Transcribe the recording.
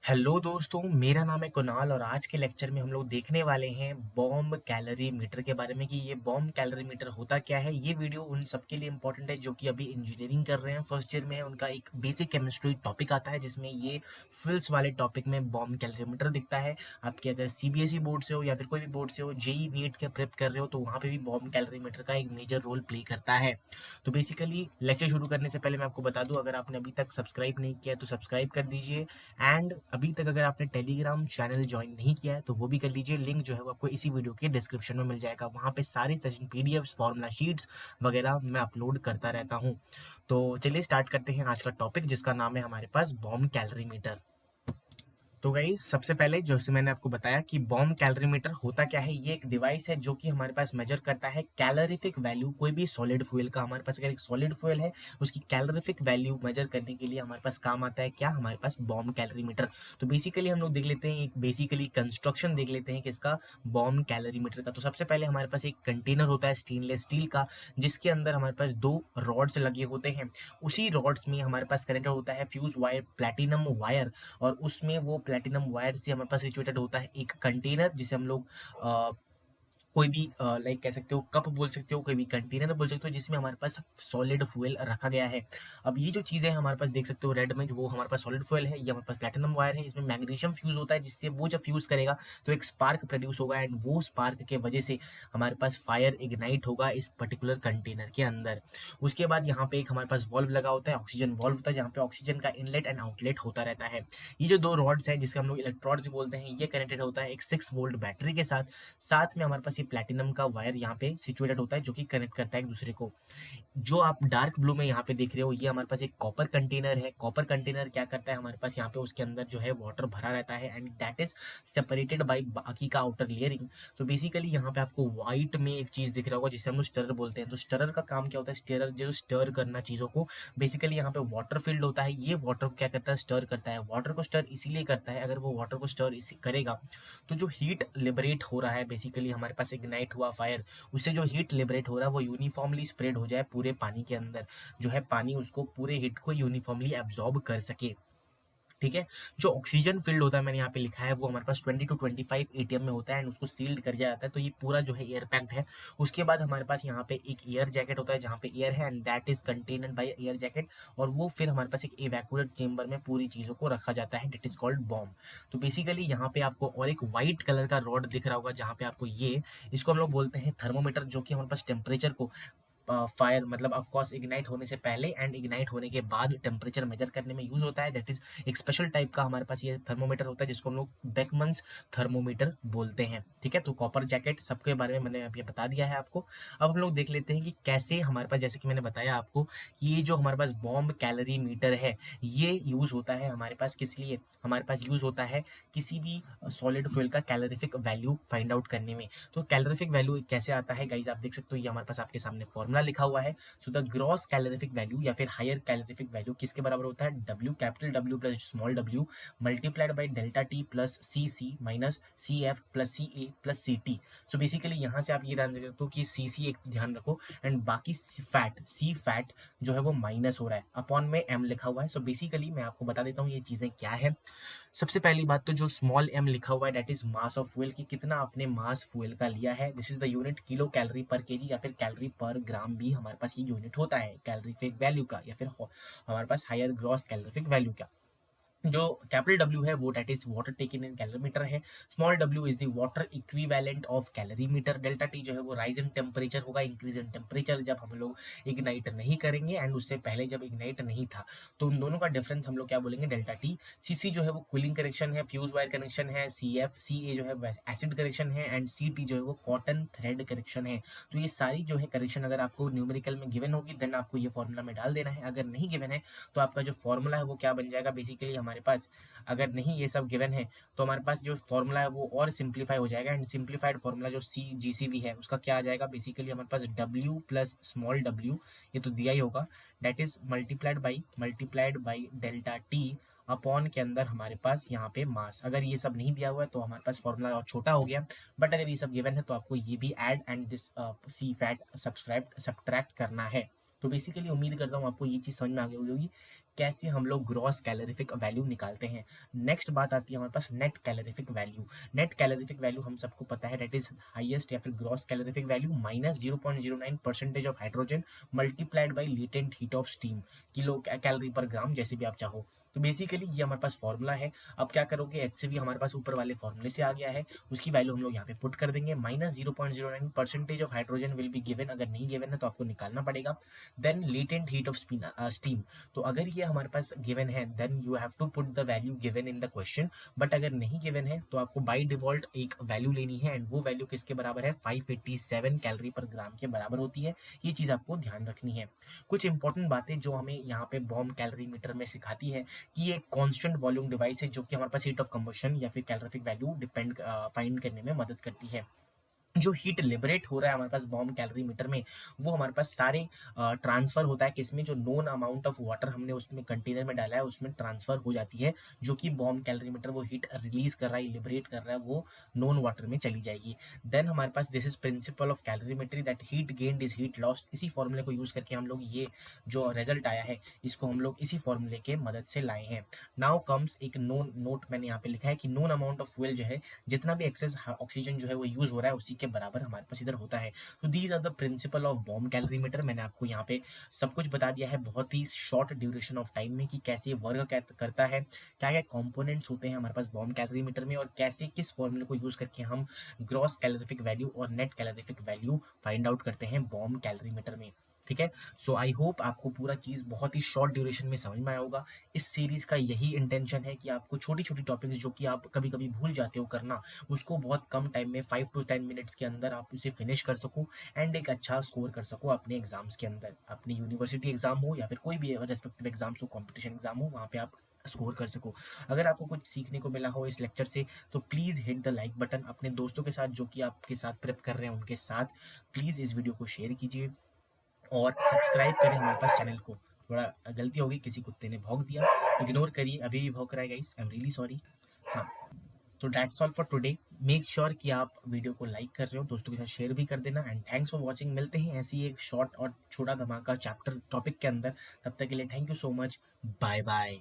Hello दोस्तों, मेरा नाम है कुणाल और आज के लेक्चर में हम लोग देखने वाले हैं बॉम्ब कैलोरी मीटर के बारे में कि ये बॉम्ब कैलोरी मीटर होता क्या है। ये वीडियो उन सबके लिए इम्पोर्टेंट है जो कि अभी इंजीनियरिंग कर रहे हैं, फर्स्ट ईयर में है। उनका एक बेसिक केमिस्ट्री टॉपिक आता है जिसमें ये फिल्स वाले टॉपिक में बॉम्ब कैलोरी मीटर दिखता है। आपके अगर सीबीएसई बोर्ड से हो या फिर कोई भी बोर्ड से हो, जेई नीट के प्रेप कर रहे हो, तो वहाँ पे भी बॉम्ब कैलोरी मीटर का एक मेजर रोल प्ले करता है। तो बेसिकली लेक्चर शुरू करने से पहले मैं आपको बता दूं, अगर आपने अभी तक सब्सक्राइब नहीं किया है तो सब्सक्राइब कर दीजिए। एंड अभी तक अगर आपने टेलीग्राम चैनल ज्वाइन नहीं किया है तो वो भी कर लीजिए। लिंक जो है वो आपको इसी वीडियो के डिस्क्रिप्शन में मिल जाएगा। वहाँ पे सारे सेशन पीडीएफ्स, फॉर्मूला शीट्स वगैरह मैं अपलोड करता रहता हूँ। तो चलिए स्टार्ट करते हैं आज का टॉपिक, जिसका नाम है हमारे पास बॉम्ब कैलोरी मीटर। तो गाइस, सबसे पहले जैसे मैंने आपको बताया कि बॉम्ब कैलोरीमीटर होता क्या है। ये एक डिवाइस है जो कि हमारे पास मेजर करता है कैलोरीफिक वैल्यू कोई भी सॉलिड फ्यूल का। हमारे पास अगर एक सॉलिड फ्यूल है, उसकी कैलोरीफिक वैल्यू मेजर करने के लिए हमारे पास काम आता है क्या, हमारे पास बॉम्ब कैलोरीमीटर। तो बेसिकली हम लोग देख लेते हैं, एक बेसिकली कंस्ट्रक्शन देख लेते हैं किसका, बॉम्ब कैलोरीमीटर का। तो सबसे पहले हमारे पास एक कंटेनर होता है स्टेनलेस स्टील का, जिसके अंदर हमारे पास दो रॉड्स लगे होते हैं। उसी रॉड्स में हमारे पास कनेक्टेड होता है फ्यूज वायर, प्लेटिनम वायर। और उसमें वो प्लेटिनम वायर से हमारे पास सिचुएटेड होता है एक कंटेनर, जिसे हम लोग कोई भी लाइक कह सकते हो कप बोल सकते हो, कोई भी कंटेनर बोल सकते हो, जिसमें हमारे पास सॉलिड फ्यूल रखा गया है। अब ये जो चीज़ें हैं हमारे पास देख सकते हो रेड में, जो वो हमारे पास सॉलिड फ्यूल है, ये हमारे पास प्लेटिनम वायर है। इसमें मैग्नीशियम फ्यूज होता है, जिससे वो जब फ्यूज करेगा तो एक स्पार्क प्रोड्यूस होगा एंड वो स्पार्क के वजह से हमारे पास फायर इग्नाइट होगा इस पर्टिकुलर कंटेनर के अंदर। उसके बाद यहाँ पे एक हमारे पास वॉल्व लगा होता है, ऑक्सीजन वॉल्व होता है, जहाँ पे ऑक्सीजन का इनलेट एंड आउटलेट होता रहता है। ये जो दो रॉड्स हैं, जिसके हम लोग इलेक्ट्रोड्स भी बोलते हैं, ये कनेक्टेड होता है एक 6 वोल्ट बैटरी के साथ। साथ में हमारे पास ये प्लैटिनम का वायर यहाँ पे सिचुएटेड होता है, जो कि कनेक्ट करता है एक दूसरे को। जो आप डार्क ब्लू में यहाँ पे देख रहे हो, ये हमारे पास एक कॉपर कंटेनर है। कॉपर कंटेनर क्या करता है, हमारे पास यहाँ पे उसके अंदर जो है वाटर भरा रहता है and that is separated by बाकी का आउटर लेयरिंग। तो बेसिकली यहाँ पे आपको व्हाइट में एक चीज दिख रहा होगा, जिसे हम लोग स्टरर बोलते हैं। तो स्टरर का काम क्या होता है, स्टरर जो स्टर करना चीजों को, बेसिकली यहाँ पे वाटर फील्ड होता है। ये वाटर को क्या करता है, स्टर करता है। वाटर को स्टर इसीलिए करता है, अगर वो वाटर को स्टर इसी करेगा तो जो हीट लिबरेट हो रहा है, बेसिकली हमारे पास इग्नाइट हुआ फायर, उससे जो हीट लिबरेट हो रहा है वो यूनिफॉर्मली स्प्रेड हो जाए पूरे पानी के अंदर, जो है पानी उसको पूरे हीट को यूनिफॉर्मली एब्जॉर्ब कर सके। ठीक है। जो ऑक्सीजन फील्ड होता है, मैंने यहाँ पे लिखा है, वो हमारे पास 20 to 25 एटीएम में होता है एंड उसको सील्ड कर दिया जाता है। तो ये पूरा जो है एयर पैक्ड है। उसके बाद हमारे पास यहाँ पे एक एयर जैकेट होता है, जहाँ पे एयर है and that is contained by air jacket. और वो फिर हमारे पास एक इवैक्यूएट चेंबर में पूरी चीज़ों को रखा जाता है, दैट इज कॉल्ड बॉम्ब। तो बेसिकली यहाँ पे आपको और एक व्हाइट कलर का रॉड दिख रहा होगा, जहाँ पे आपको ये, इसको हम लोग बोलते हैं थर्मोमीटर, जो कि हमारे पास टेम्परेचर को फायर मतलब ऑफ कोर्स इग्नाइट होने से पहले एंड इग्नाइट होने के बाद टेम्परेचर मेजर करने में यूज होता है। दैट इज एक स्पेशल टाइप का हमारे पास ये थर्मोमीटर होता है, जिसको हम लोग बेकमन्स थर्मोमीटर बोलते हैं। ठीक है। तो कॉपर जैकेट सबके बारे में मैंने अभी बता दिया है आपको। अब हम लोग देख लेते हैं कि कैसे हमारे पास, जैसे कि मैंने बताया आपको, ये जो हमारे पास बॉम्ब कैलोरी मीटर है, ये यूज होता है हमारे पास किस लिए, हमारे पास यूज होता है किसी भी सॉलिड फ्यूल का कैलोरीफिक वैल्यू फाइंड आउट करने में। तो कैलोरीफिक वैल्यू कैसे आता है गाइज, आप देख सकते हो, ये हमारे पास आपके सामने फॉर्मूला लिखा हुआ है। So the gross calorific value या फिर हायर कैलोरीफिक वैल्यू किसके बराबर होता है, W, capital W plus small W multiplied by delta T plus C C minus C F plus C A plus C T. So basically यहाँ से आप ये ध्यान रखते हो कि सी सी एक ध्यान रखो एंड बाकी सी फैट जो है वो माइनस हो रहा है, अपॉन में एम लिखा हुआ है। सो बेसिकली मैं आपको बता देता हूँ ये चीज़ें क्या है। सबसे पहली बात तो जो स्मॉल एम लिखा हुआ है, that is mass of fuel, कि कितना आपने मास फ्यूल का लिया है। This is the unit kilo calorie पर केजी या फिर कैलोरी पर ग्राम भी हमारे पास ये यूनिट होता है कैलोरीफिक वैल्यू का, या फिर हमारे पास हायर ग्रॉस कैलोरीफिक वैल्यू का। जो कैपिटल डब्ल्यू है वो that is water taken in calorimeter है। Small W is the water equivalent of calorimeter. Delta T जो है वो राइज इन टेम्परेचर होगा, इंक्रीज इन टेम्परेचर जब हम लोग इग्नाइट नहीं करेंगे एंड उससे पहले जब इग्नाइट नहीं था। तो उन दोनों का डिफरेंस हम लोग क्या बोलेंगे, डेल्टा टी। सी सी जो है वो कूलिंग कनेक्शन है, फ्यूज वायर कनेक्शन है। सी एफ सी ए जो है एसिड करेक्शन है एंड सी टी जो है वो कॉटन थ्रेड करेक्शन है। तो ये सारी जो है करेक्शन अगर आपको न्यूमेरिकल में गिवन होगी, देन आपको ये फॉर्मूला में डाल देना है। अगर नहीं गिवन है तो आपका जो फॉर्मूला है वो क्या बन जाएगा, बेसिकली हमारे पास अगर नहीं ये सब गिवन है तो हमारे पास जो फॉर्मूला है वो और सिंप्लीफाई हो जाएगा एंड सिंप्लीफाइड फॉर्मूला जो सी जी सी बी है उसका क्या आ जाएगा, बेसिकली हमारे पास डब्ल्यू प्लस स्मॉल डब्ल्यू, ये तो दिया ही होगा, that is multiplied by delta T upon के अंदर हमारे पास यहाँ पे मास। अगर ये सब नहीं दिया हुआ है तो हमारे पास फॉर्मूला और छोटा हो गया, बट अगर ये सब गिवन है तो आपको ये भी add and this C fat subtract करना है। तो बेसिकली उम्मीद करता हूँ आपको ये चीज़ समझ में आ गई होगी कैसे हम लोग ग्रॉस कैलोरीफिक वैल्यू निकालते हैं। नेक्स्ट बात आती है हमारे पास net calorific value. Net calorific value हम सबको पता है, दैट इज हाईएस्ट या फिर gross calorific value minus 0.09% of hydrogen multiplied by latent heat of steam, kilo calorie per gram, जैसे भी आप चाहो। तो बेसिकली ये हमारे पास फॉर्मूला है। अब क्या करोगे, एच से भी हमारे पास ऊपर वाले फॉर्मूले से आ गया है, उसकी वैल्यू हम लोग यहाँ पे पुट कर देंगे। Minus 0.09% of hydrogen will be given, अगर नहीं गिवन है तो आपको निकालना पड़ेगा। Then latent heat of steam, तो अगर ये हमारे पास गिवन है then you have to put the value given in the question, but अगर नहीं गिवन है तो आपको बाय डिफॉल्ट एक वैल्यू लेनी है, एंड वो वैल्यू किसके बराबर है, 587 कैलोरी पर ग्राम के बराबर होती है। ये चीज़ आपको ध्यान रखनी है। कुछ इंपॉर्टेंट बातें जो हमें यहाँ पे बॉम्ब कैलोरी मीटर में सिखाती है कि ये कांस्टेंट वॉल्यूम डिवाइस है जो कि हमारे पास हीट ऑफ कंबशन या फिर कैलोरीफिक वैल्यू डिपेंड फाइंड करने में मदद करती है। जो हीट लिबरेट हो रहा है हमारे पास बॉम्ब कैलोरी मीटर में, वो हमारे पास सारे ट्रांसफर होता है किसमें, जो नोन अमाउंट ऑफ वाटर हमने उसमें कंटेनर में डाला है उसमें ट्रांसफर हो जाती है, जो कि बॉम्ब कैलोरी मीटर वो हीट रिलीज कर रहा है, लिबरेट कर रहा है, वो नॉन वाटर में चली जाएगी। देन हमारे पास this is principle of calorimetry, that heat gained is heat lost. इसी फॉर्मूले को यूज करके हम लोग ये जो रिजल्ट आया है इसको हम लोग इसी फॉर्मूले के मदद से लाए हैं। नाउ कम्स एक नोन नोट मैंने यहाँ पे लिखा है कि नोन अमाउंट ऑफ फ्यूल जो है, जितना भी एक्सेस ऑक्सीजन जो है वो यूज हो रहा है उसी के बराबर हमारे पास इधर होता है। तो these are the principle of bomb calorimeter. मैंने आपको यहाँ पे सब कुछ बता दिया है बहुत ही शॉर्ट ड्यूरेशन ऑफ टाइम में कि कैसे वर्क करता है, क्या क्या कंपोनेंट्स होते हैं हमारे पास बॉम्ब कैलोरी मीटर में, और कैसे किस फॉर्मूले को यूज करके हम ग्रॉस कैलोरीफिक वैल्यू और net calorific value find out करते हैं बॉम्ब कैलोरी मीटर में। ठीक है, सो आई होप आपको पूरा चीज़ बहुत ही शॉर्ट ड्यूरेशन में समझ में आया होगा। इस सीरीज का यही इंटेंशन है कि आपको छोटी छोटी टॉपिक्स जो कि आप कभी कभी भूल जाते हो करना, उसको बहुत कम टाइम में 5 to 10 मिनट्स के अंदर आप उसे फिनिश कर सको, एंड एक अच्छा स्कोर कर सको अपने एग्जाम्स के अंदर, अपनी यूनिवर्सिटी एग्जाम हो या फिर कोई भी रेस्पेक्टिव एग्जाम्स हो, कॉम्पिटिशन एग्जाम हो, वहाँ पे आप स्कोर कर सको। अगर आपको कुछ सीखने को मिला हो इस लेक्चर से तो please hit the like button. अपने दोस्तों के साथ जो कि आपके साथ प्रेप कर रहे हैं उनके साथ प्लीज़ इस वीडियो को शेयर कीजिए और सब्सक्राइब करें हमारे पास चैनल को। थोड़ा गलती होगी, किसी कुत्ते ने भौंक दिया, इग्नोर करिए, अभी भी भौंक रहा है guys, I am really sorry. हाँ, तो that's all for today. Make sure कि आप वीडियो को लाइक कर रहे हो, दोस्तों के साथ शेयर भी कर देना, एंड थैंक्स फॉर वॉचिंग। मिलते हैं ऐसी एक शॉर्ट और छोटा धमाका चैप्टर टॉपिक के अंदर, तब तक के लिए thank you so much, bye bye.